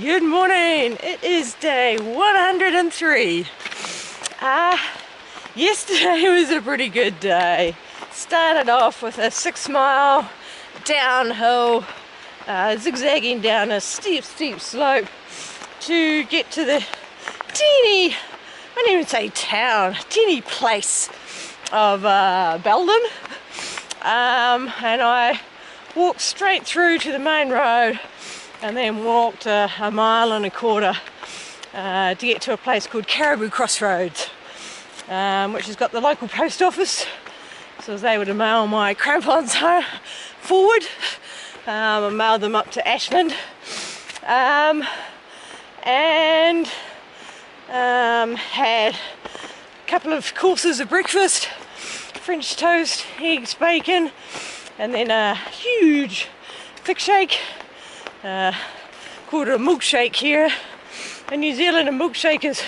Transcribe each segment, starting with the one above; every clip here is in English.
Good morning. It is day 103. Yesterday was a pretty good day. Started off with a 6-mile downhill, zigzagging down a steep slope to get to the teeny, I don't even say town, teeny place of Belden. And I walked straight through to the main road and then walked a mile and a quarter to get to a place called Caribou Crossroads, which has got the local post office, so I was able to mail my crampons forward. I mailed them up to Ashland, and had a couple of courses of breakfast, French toast, eggs, bacon, and then a huge thick shake. Called it a milkshake here. In New Zealand, a milkshake is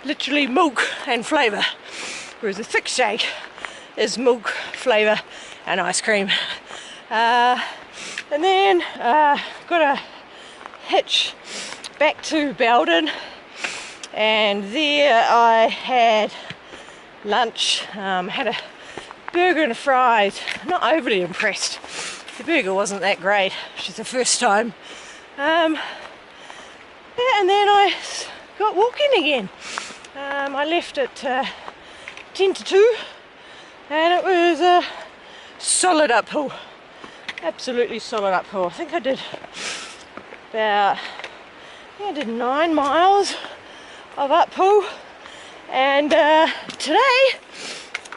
literally milk and flavour, whereas a thick shake is milk, flavour and ice cream. And then got a hitch back to Belden, and there I had lunch. Had a burger and fries. Not overly impressed. The burger wasn't that great, which is the first time. Yeah, and then I got walking again. I left at 10 to 2, and it was a solid uphill. Absolutely solid uphill. I think I did 9 miles of uphill, and today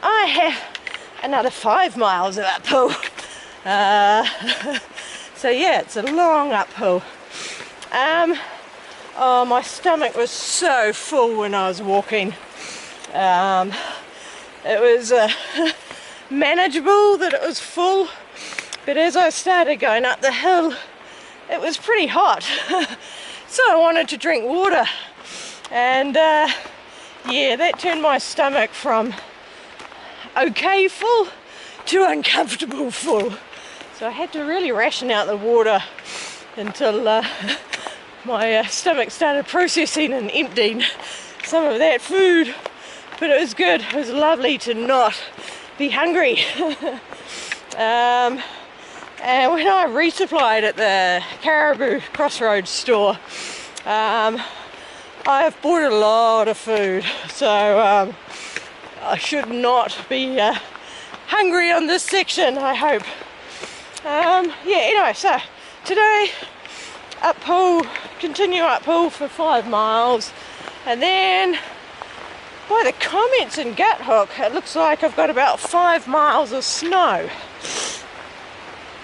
I have another 5 miles of uphill. So yeah, it's a long uphill. Oh, my stomach was so full when I was walking. It was manageable that it was full, but as I started going up the hill, it was pretty hot. So I wanted to drink water, and yeah, that turned my stomach from okay full to uncomfortable full. So I had to really ration out the water until my stomach started processing and emptying some of that food. But it was good. It was lovely to not be hungry. And when I resupplied at the Caribou Crossroads store, I've bought a lot of food, so I should not be hungry on this section, I hope. Yeah, anyway, so today uphill, continue uphill for 5 miles, and then by the comments in Gut Hook, it looks like I've got about 5 miles of snow.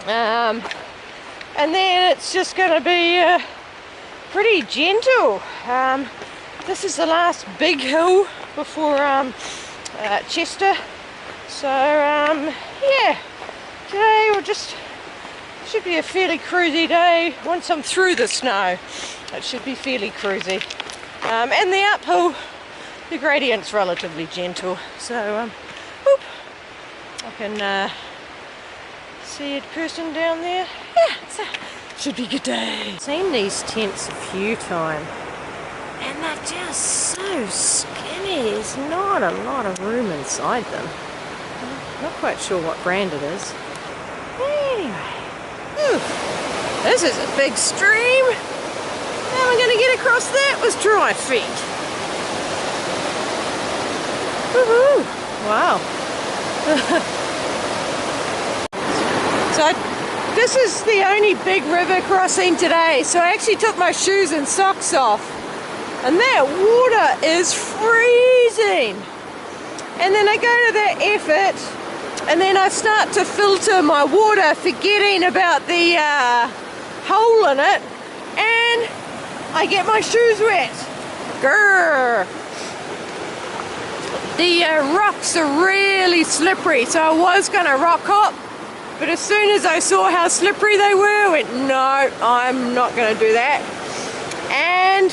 And then it's just going to be pretty gentle. This is the last big hill before Chester. So yeah, today we'll just should be a fairly cruisy day. Once I'm through the snow, it should be fairly cruisy. And the uphill, the gradient's relatively gentle, so whoop, I can see a person down there. Yeah, should be a good day. Seen these tents a few times, and they're just so skinny. There's not a lot of room inside them. I'm not quite sure what brand it is. Anyway. Ooh, this is a big stream. How am I going to get across that with dry feet? Woohoo! Wow. So this is the only big river crossing today. So I actually took my shoes and socks off, and that water is freezing. And then I go to that effort, and then I start to filter my water, forgetting about the hole in it, and I get my shoes wet. Grrr. The rocks are really slippery, so I was going to rock hop, but as soon as I saw how slippery they were, I went, no, I'm not going to do that. And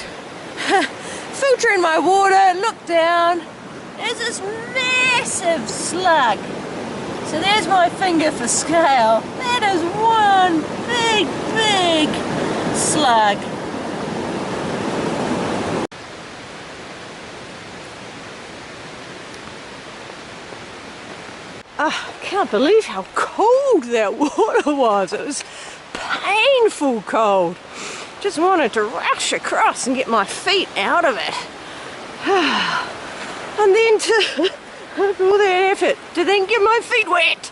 filtering my water, look down, there's this massive slug. So there's my finger for scale. That is one big slug. Can't believe how cold that water was. It was painful cold. Just wanted to rush across and get my feet out of it. And then to all that effort to then get my feet wet.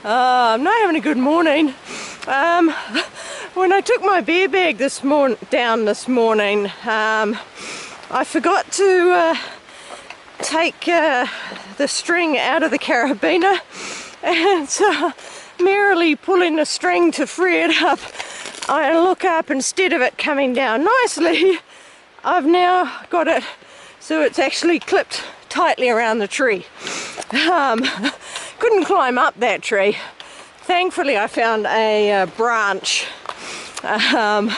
I'm not having a good morning. When I took my beer bag down this morning, I forgot to take the string out of the carabiner, and so merrily pulling the string to free it up, I look up, instead of it coming down nicely, I've now got it so it's actually clipped tightly around the tree. Couldn't climb up that tree. Thankfully I found a branch, a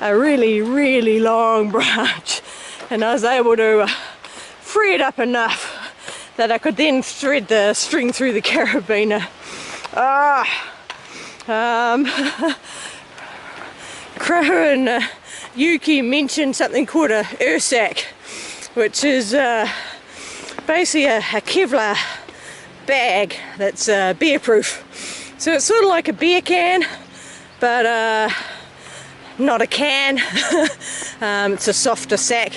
really long branch, and I was able to free it up enough that I could then thread the string through the carabiner. Crow and Yuki mentioned something called a ursack, which is basically a Kevlar bag that's beer proof. So it's sort of like a beer can, but not a can. It's a softer sack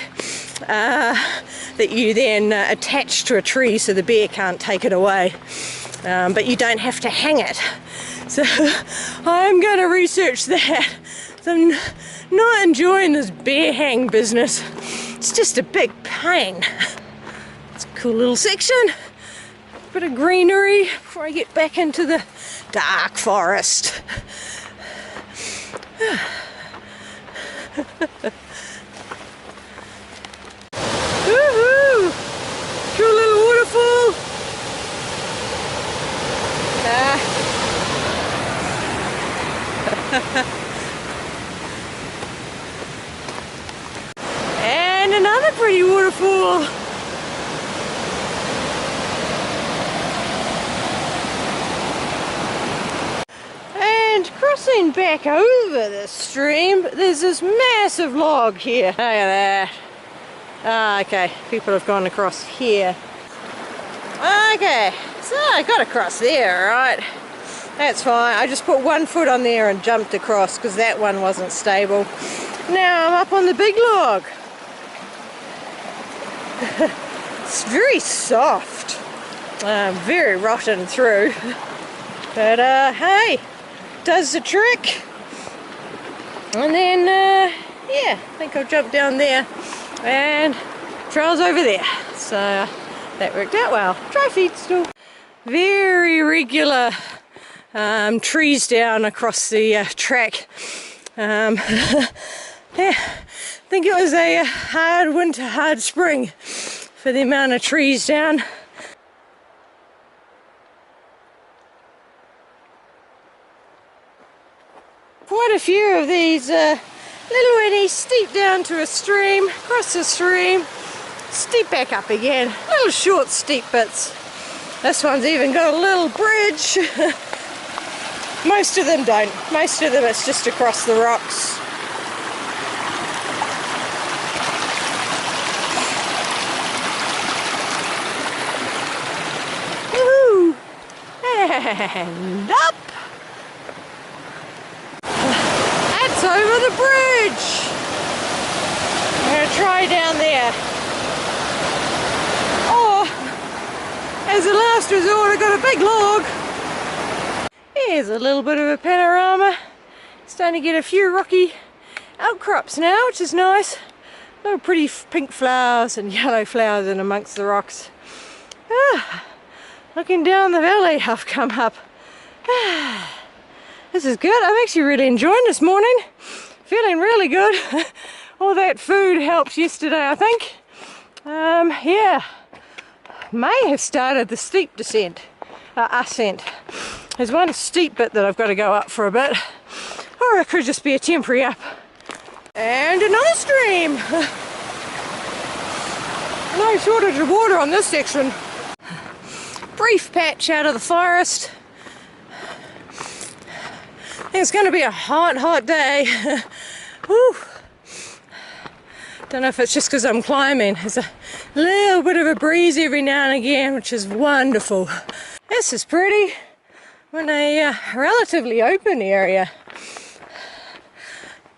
that you then attach to a tree so the bear can't take it away, but you don't have to hang it. So I'm going to research that. So I'm not enjoying this bear hang business. It's just a big pain. It's a cool little section. Bit of greenery before I get back into the dark forest. Woohoo! Cool little waterfall. And another pretty waterfall. And crossing back over the stream, there's this massive log here. Look at that. Okay, people have gone across here. Okay, so I got across there, right? That's fine. I just put one foot on there and jumped across because that one wasn't stable. Now I'm up on the big log. It's very soft. Very rotten through. But hey, does the trick. And then, yeah, I think I'll jump down there and trail's over there. So that worked out well. Dry feet still. Very regular trees down across the track. Yeah, I think it was a hard winter, hard spring for the amount of trees down. Quite a few of these little winnies steep down to a stream, cross the stream, steep back up again. Little short steep bits. This one's even got a little bridge. Most of them don't. Most of them it's just across the rocks. Woohoo! And up! That's over the bridge! I'm going to try down there. Or, as a last resort, I got a big log. Here's a little bit of a panorama. Starting to get a few rocky outcrops now, which is nice. Little pretty pink flowers and yellow flowers in amongst the rocks. Looking down the valley I've come up. This is good. I'm actually really enjoying this morning. Feeling really good. All that food helped yesterday, I think. Yeah. May have started the steep descent. Ascent. There's one steep bit that I've got to go up for a bit, or it could just be a temporary up. And another stream! No shortage of water on this section. Brief patch out of the forest. I think it's going to be a hot Woo. Don't know if it's just because I'm climbing. There's a A little bit of a breeze every now and again, which is wonderful. This is pretty. We're in a relatively open area.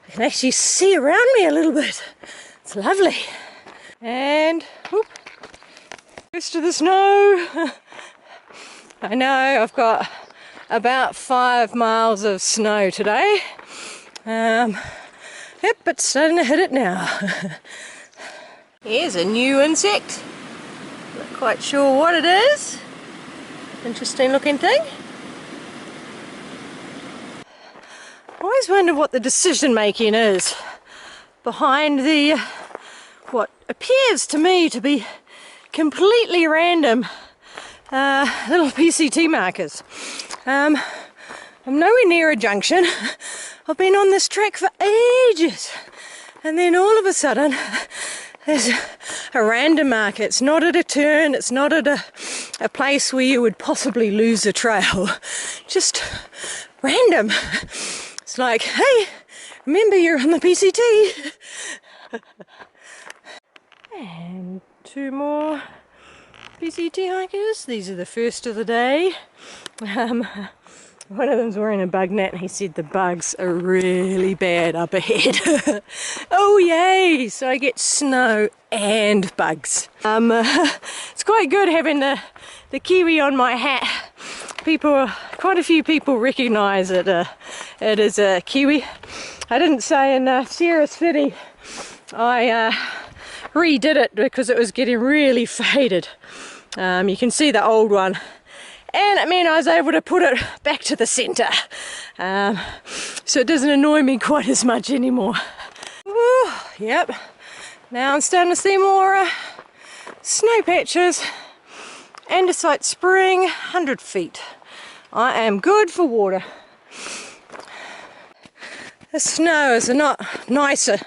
I can actually see around me a little bit. It's lovely. And whoop, rest of the snow. I know I've got about 5 miles of snow today. Yep, but starting to hit it now. Here's a new insect. Not quite sure what it is. Interesting looking thing. I always wonder what the decision making is behind the what appears to me to be completely random little PCT markers. I'm nowhere near a junction. I've been on this track for ages, and then all of a sudden there's a random marker. It's not at a turn, it's not at a place where you would possibly lose a trail. Just random. It's like, hey, remember you're on the PCT. And 2 more PCT hikers. These are the first of the day. One of them's wearing a bug net and he said the bugs are really bad up ahead. Oh yay! So I get snow and bugs. It's quite good having the kiwi on my hat. Quite a few people recognise it. It is a kiwi. I didn't say in Sierra City. I redid it because it was getting really faded. You can see the old one. And it meant I was able to put it back to the centre. So it doesn't annoy me quite as much anymore. Ooh, yep. Now I'm starting to see more snow patches. Andesite Spring, 100 feet. I am good for water. The snow is a lot nicer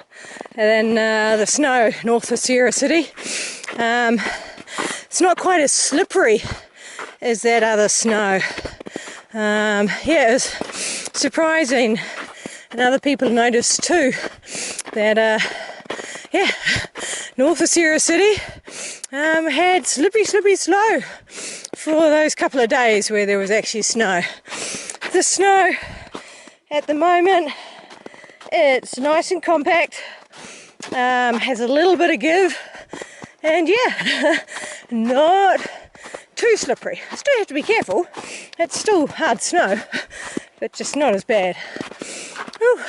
than the snow north of Sierra City. It's not quite as slippery as that other snow. Yeah, it was surprising, and other people noticed too, that yeah, north of Sierra City had slippery slow for those couple of days where there was actually snow. The snow at the moment, it's nice and compact, has a little bit of give, and yeah, not too slippery. Still have to be careful. It's still hard snow, but just not as bad. Whew.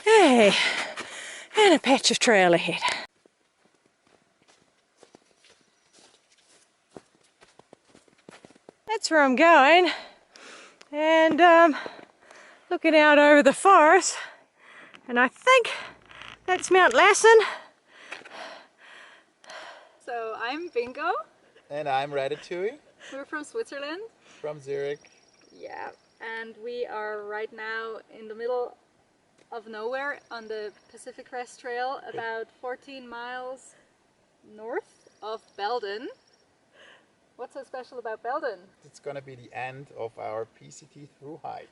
Hey, and a patch of trail ahead. That's where I'm going, and looking out over the forest, and I think that's Mount Lassen. So I'm Bingo. And I'm Ratatouille. We're from Switzerland. From Zurich. Yeah, and we are right now in the middle of nowhere on the Pacific Crest Trail, about 14 miles north of Belden. What's so special about Belden? It's going to be the end of our PCT Thru hike.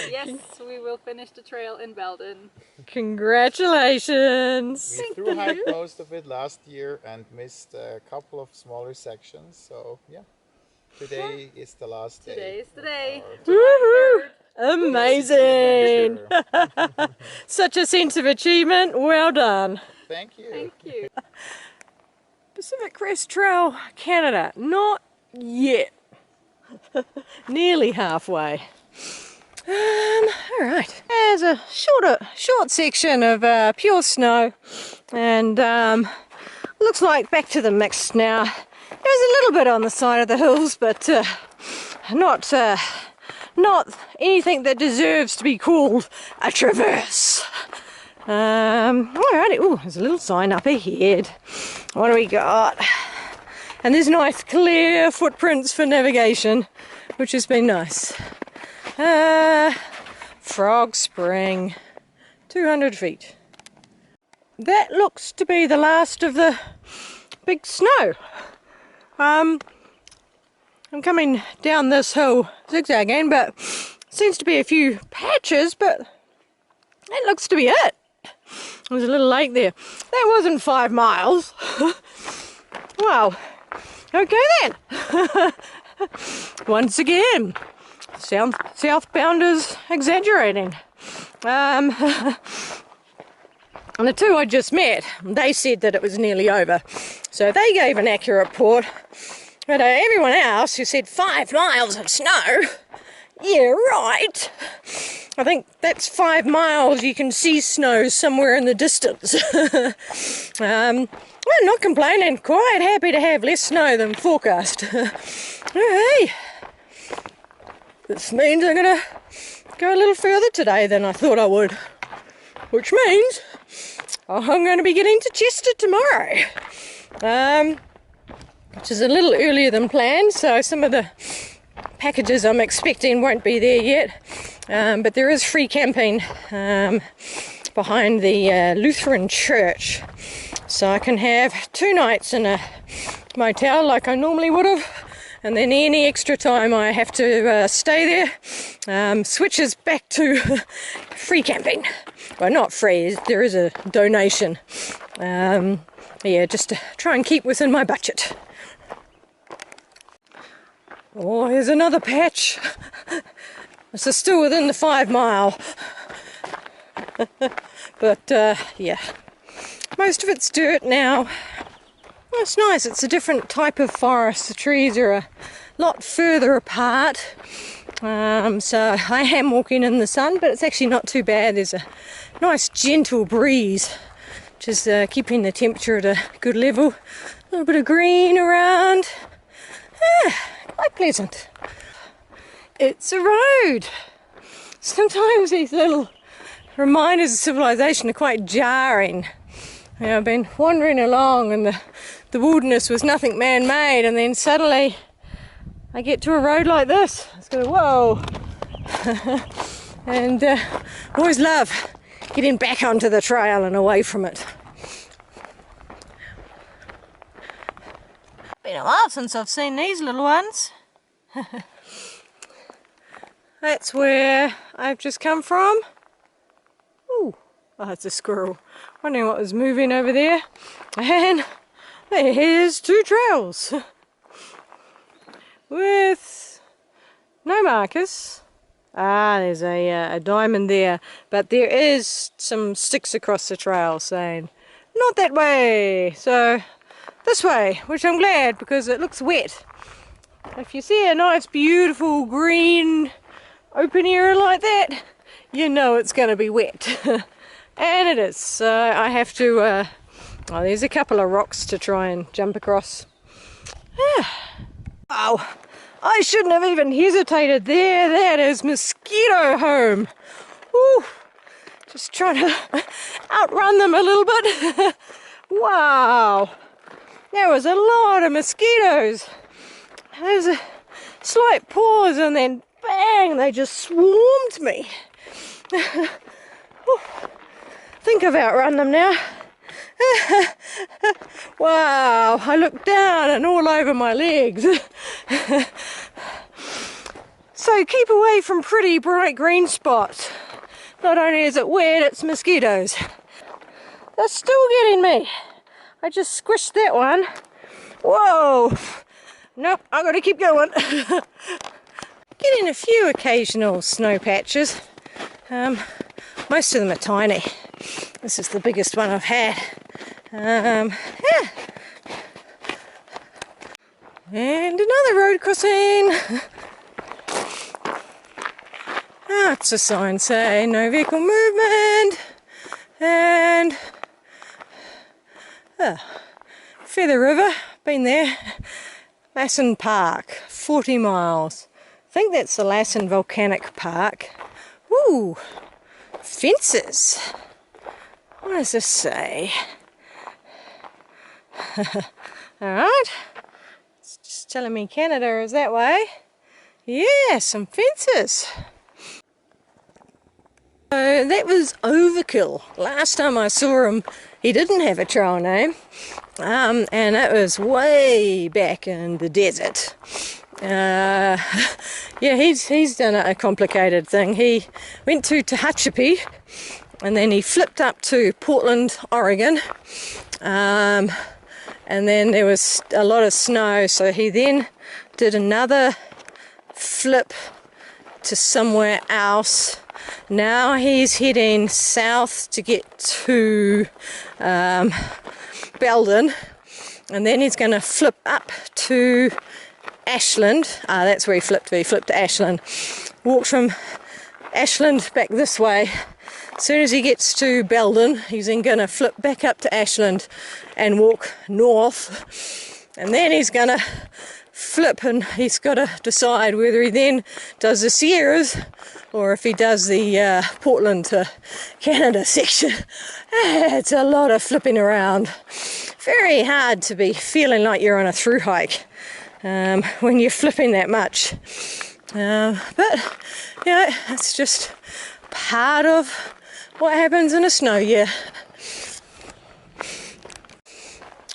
Yes, we will finish the trail in Belden. Congratulations! We thru hiked most of it last year and missed a couple of smaller sections, so yeah. Today is the last day. Today is the day. Woohoo! Amazing! Such a sense of achievement. Well done. Thank you. Thank you. Pacific Crest Trail, Canada. Not yet. Nearly halfway. Alright, there's a short section of pure snow, and looks like back to the mix now. There's a little bit on the side of the hills, but not anything that deserves to be called a traverse. Alrighty, ooh, there's a little sign up ahead. What do we got? And there's nice clear footprints for navigation, which has been nice. Frog Spring, 200 feet. That looks to be the last of the big snow. I'm coming down this hill zigzagging, but seems to be a few patches, but That looks to be it. There's a little lake there. That wasn't 5 miles. Well, okay then. Once again, southbounders exaggerating. And the two I just met, they said that it was nearly over. So they gave an accurate report. But everyone else who said 5 miles of snow, yeah, right. I think that's 5 miles you can see snow somewhere in the distance. I'm not complaining, quite happy to have less snow than forecast. Hey, this means I'm going to go a little further today than I thought I would. Which means I'm going to be getting to Chester tomorrow. Which is a little earlier than planned, so some of the packages I'm expecting won't be there yet. But there is free camping behind the Lutheran church. So I can have 2 nights in a motel like I normally would have. And then any extra time I have to stay there switches back to free camping. Well, not free, there is a donation. Yeah, just to try and keep within my budget. Oh, here's another patch. This is still within the 5 mile. But yeah, most of it's dirt now. Well, it's nice, it's a different type of forest. The trees are a lot further apart. So I am walking in the sun, but it's actually not too bad. There's a nice gentle breeze, which is keeping the temperature at a good level. A little bit of green around. Quite pleasant. It's a road. Sometimes these little reminders of civilization are quite jarring. You know, I've been wandering along and the wilderness was nothing man-made, and then suddenly I get to a road like this. It's go, whoa. And always love getting back onto the trail and away from it. Been a while since I've seen these little ones. That's where I've just come from. Ooh, oh, it's a squirrel. Wondering what was moving over there. And there's 2 trails with no markers. Ah, there's a diamond there, but there is some sticks across the trail saying not that way. So this way, which I'm glad because it looks wet. If you see a nice beautiful green open area like that, you know it's going to be wet. And it is. So I have to, oh, there's a couple of rocks to try and jump across. Oh, I shouldn't have even hesitated there. That is Mosquito home. Ooh, just trying to outrun them a little bit. Wow. There was a lot of mosquitoes. There's a slight pause and then bang, they just swarmed me. I think I've outrun them now. Wow, I looked down and all over my legs. So keep away from pretty bright green spots. Not only is it wet, it's mosquitoes. They're still getting me. I just squished that one. Whoa! Nope, I gotta keep going. Getting a few occasional snow patches. Most of them are tiny. This is the biggest one I've had. Yeah. And another road crossing. It's a sign saying no vehicle movement. And Feather River, been there. Lassen Park, 40 miles. I think that's the Lassen Volcanic Park. Ooh, fences. What does this say? Alright, it's just telling me Canada is that way. Yeah, some fences. So that was Overkill. Last time I saw him, he didn't have a trail name. And it was way back in the desert. Yeah, he's done a complicated thing. He went to Tehachapi and then he flipped up to Portland, Oregon, and then there was a lot of snow, so he then did another flip to somewhere else. Now he's heading south to get to Belden, and then he's going to flip up to Ashland. That's where he flipped to. He flipped to Ashland. Walked from Ashland back this way. As soon as he gets to Belden, he's then going to flip back up to Ashland and walk north. And then he's going to flip, and he's got to decide whether he then does the Sierras or if he does the Portland to Canada section. It's a lot of flipping around. Very hard to be feeling like you're on a through hike when you're flipping that much. But, you know, it's just part of what happens in a snow year.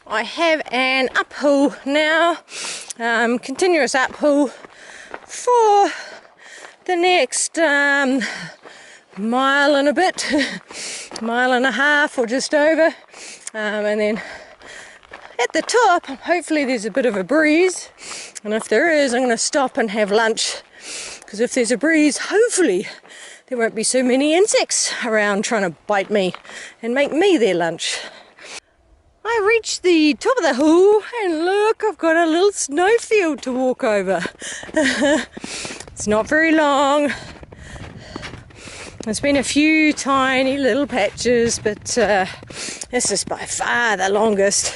I have an uphill now, continuous uphill for the next mile and a bit, mile and a half or just over, and then at the top hopefully there's a bit of a breeze, and if there is I'm going to stop and have lunch, because if there's a breeze hopefully there won't be so many insects around trying to bite me and make me their lunch. I reached the top of the hill and look, I've got a little snowfield to walk over. It's not very long. There's been a few tiny little patches, but this is by far the longest.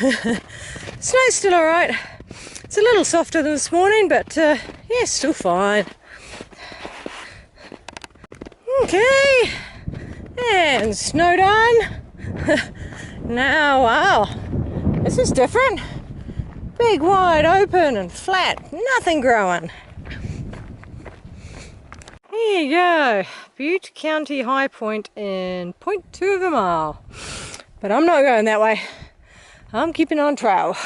Snow's still alright. It's a little softer than this morning, but yeah, still fine. Okay, and snow done. Now, wow, this is different. Big, wide open and flat, nothing growing. Here you go, Butte County high point in 0.2 of a mile. But I'm not going that way. I'm keeping on trail.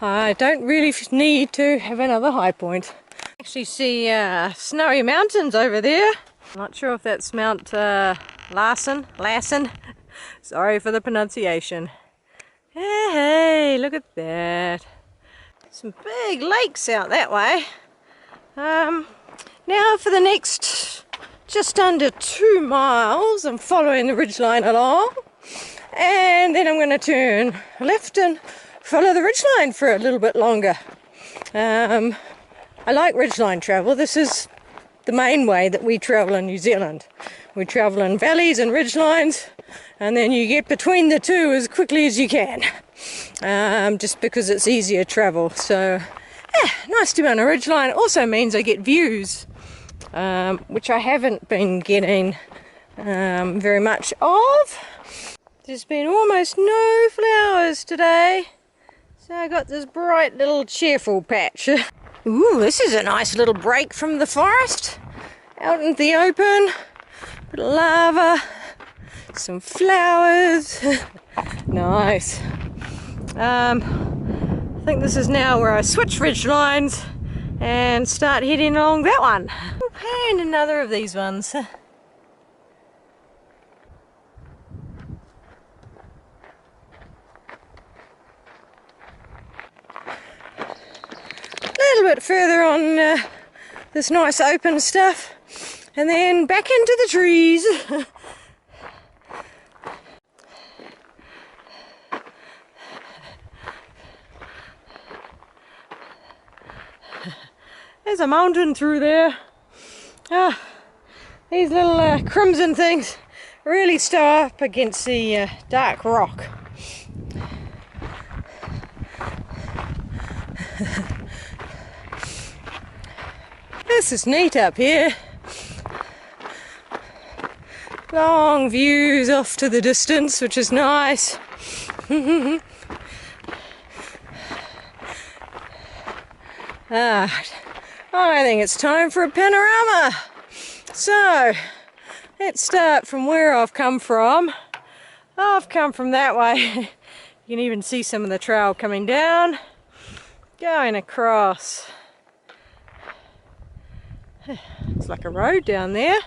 I don't really need to have another high point. Actually see snowy mountains over there. I'm not sure if that's Mount Larsen. Sorry for the pronunciation. Hey, look at that. Some big lakes out that way. Now for the next just under 2 miles, I'm following the ridgeline along. And then I'm going to turn left and follow the ridgeline for a little bit longer. I like ridgeline travel. This is the main way that we travel in New Zealand. We travel in valleys and ridgelines, and then you get between the two as quickly as you can, just because it's easier travel. So yeah, nice to be on a ridgeline. Also means I get views, which I haven't been getting very much of. There's been almost no flowers today, so I got this bright little cheerful patch. Ooh, this is a nice little break from the forest, out in the open. Bit of lava, some flowers. Nice. I think this is now where I switch ridge lines and start heading along that one. And another of these ones. A little bit further on this nice open stuff, and then back into the trees. There's a mountain through there. These little crimson things really stir up against the dark rock. This is neat up here. Long views off to the distance, which is nice. I think it's time for a panorama. So, let's start from where I've come from. I've come from that way. You can even see some of the trail coming down, going across. It's like a road down there.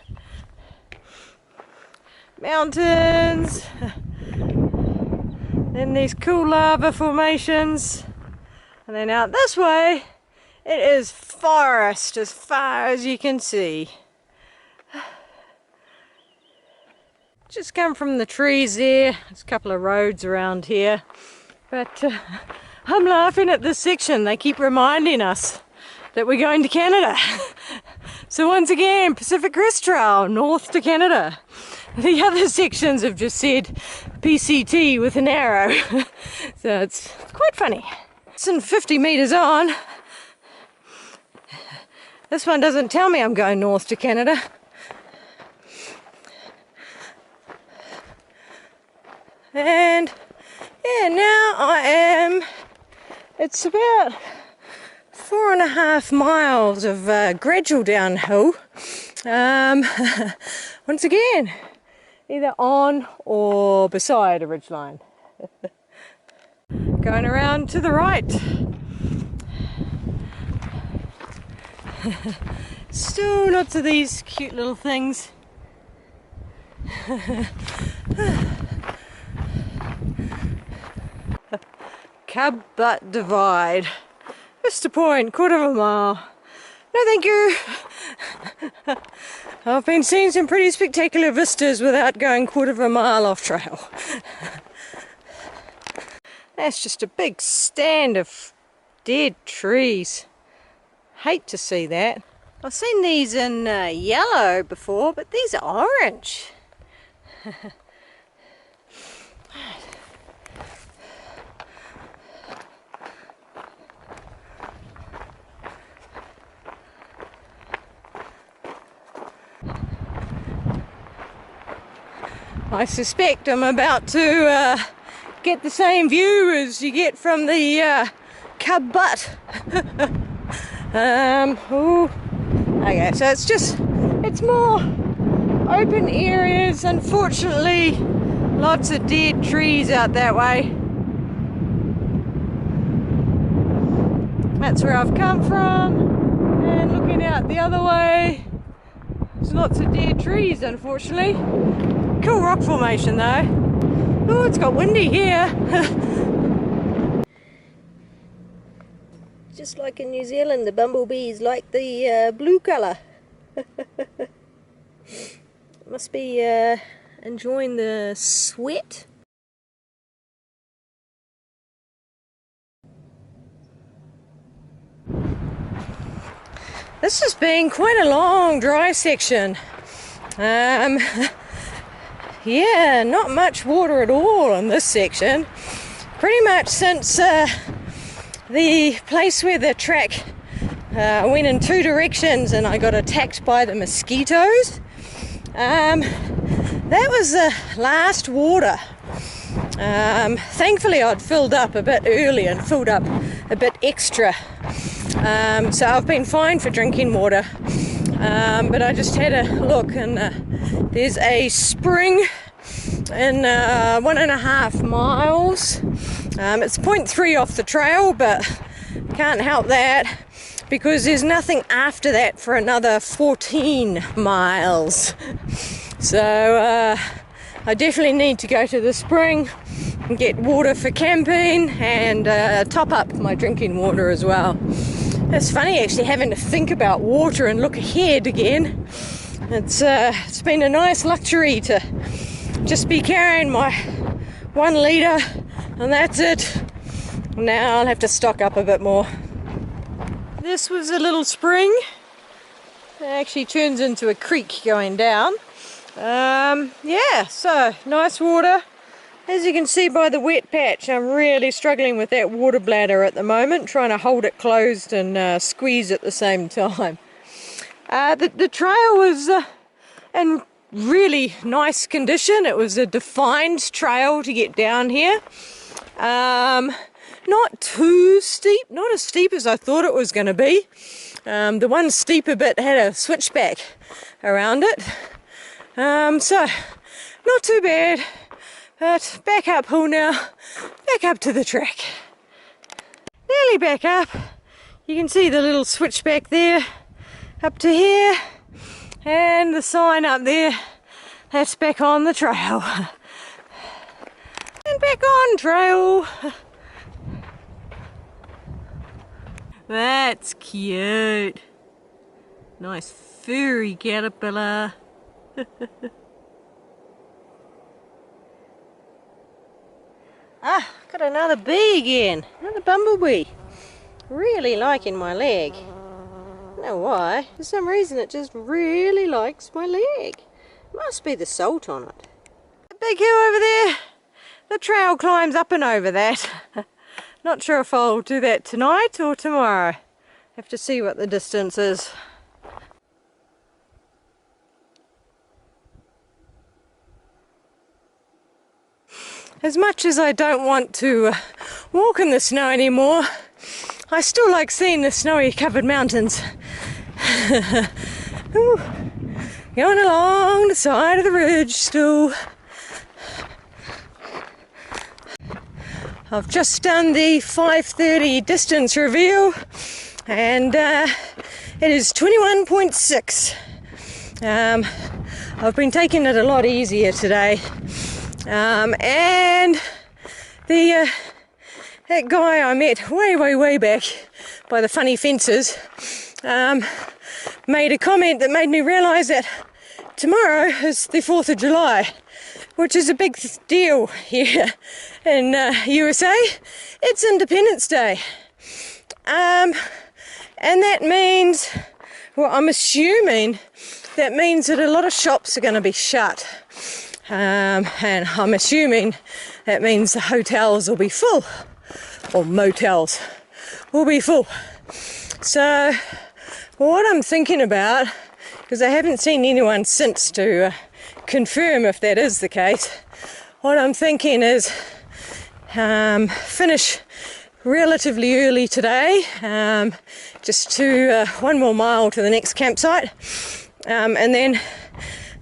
mountains, then these cool lava formations, and then out this way it is forest as far as you can see. Just come from the trees there. There's a couple of roads around here, but I'm laughing at this section. They keep reminding us that we're going to Canada. So once again, Pacific Crest Trail, north to Canada. The other sections have just said PCT with an arrow. So it's quite funny. It's in 50 meters on. This one doesn't tell me I'm going north to Canada. And yeah, now I am, it's about 4.5 miles of gradual downhill. Once again, either on or beside a ridgeline. Going around to the right. Still lots of these cute little things. Cub Butt Divide. Vista Point, 1/4 mile. No thank you. I've been seeing some pretty spectacular vistas without going 1/4 mile off trail. That's just a big stand of dead trees. Hate to see that. I've seen these in yellow before, but these are orange. I suspect I'm about to get the same view as you get from the Cub Butt. Okay, so it's more open areas. Unfortunately, lots of dead trees out that way. That's where I've come from, and looking out the other way, there's lots of dead trees, unfortunately. Cool rock formation though. Oh, it's got windy here. Just like in New Zealand, the bumblebees like the blue colour. Must be enjoying the sweat. This has been quite a long dry section. Yeah, not much water at all in this section. Pretty much since the place where the track went in two directions and I got attacked by the mosquitoes. That was the last water. Thankfully I'd filled up a bit early and filled up a bit extra. So I've been fine for drinking water. But I just had a look, and there's a spring in 1.5 miles. It's 0.3 off the trail, but can't help that because there's nothing after that for another 14 miles. So I definitely need to go to the spring and get water for camping and top up my drinking water as well. It's funny actually having to think about water and look ahead again. It's been a nice luxury to just be carrying my 1 litre and that's it. Now I'll have to stock up a bit more. This was a little spring. It actually turns into a creek going down. Yeah, so nice water. As you can see by the wet patch, I'm really struggling with that water bladder at the moment, trying to hold it closed and squeeze at the same time. The trail was in really nice condition. It was a defined trail to get down here. Not too steep, not as steep as I thought it was going to be. The one steeper bit had a switchback around it. So, not too bad. But back uphill now, back up to the track. Nearly back up. You can see the little switchback there, up to here, and the sign up there That's back on the trail. And back on trail. That's cute. Nice furry caterpillar. Ah, got another bee again. Another bumblebee. Really liking my leg. I don't know why. For some reason it just really likes my leg. Must be the salt on it. The big hill over there. The trail climbs up and over that. Not sure if I'll do that tonight or tomorrow. Have to see what the distance is. As much as I don't want to walk in the snow anymore, I still like seeing the snowy covered mountains. Ooh, going along the side of the ridge still. I've just done the 5:30 distance reveal and it is 21.6. I've been taking it a lot easier today. And that guy I met way back by the funny fences made a comment that made me realise that tomorrow is the 4th of July, which is a big deal here in USA. It's Independence Day. And that means, well, I'm assuming that means that a lot of shops are going to be shut. And I'm assuming that means the hotels will be full, or motels will be full. So what I'm thinking about, because I haven't seen anyone since to confirm if that is the case, what I'm thinking is finish relatively early today, just to 1 more mile to the next campsite, and then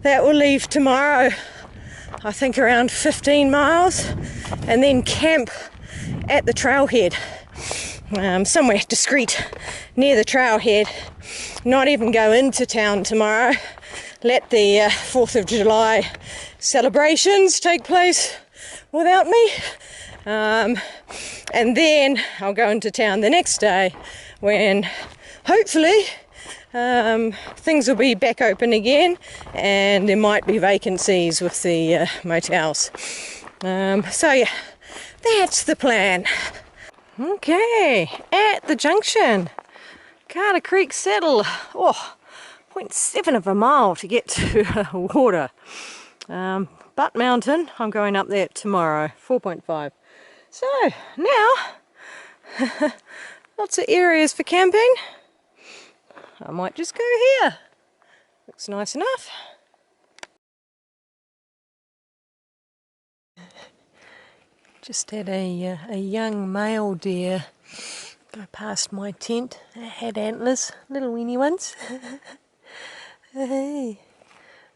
that will leave tomorrow I think around 15 miles, and then camp at the trailhead, somewhere discreet near the trailhead. Not even go into town tomorrow. Let the 4th of July celebrations take place without me. And then I'll go into town the next day when hopefully things will be back open again and there might be vacancies with the motels. So yeah, that's the plan. Okay, at the junction, Carter Creek Saddle. Oh, 0.7 of a mile to get to water. Butt Mountain, I'm going up there tomorrow, 4.5. So now, lots of areas for camping. I might just go here. Looks nice enough. Just had a young male deer go past my tent. It had antlers, little weeny ones. Hey.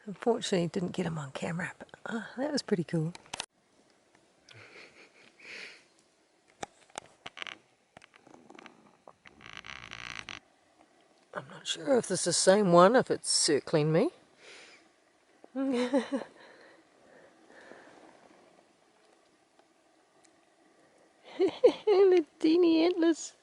Unfortunately, didn't get him on camera, but that was pretty cool. I'm not sure if this is the same one, if it's circling me. The teeny antlers.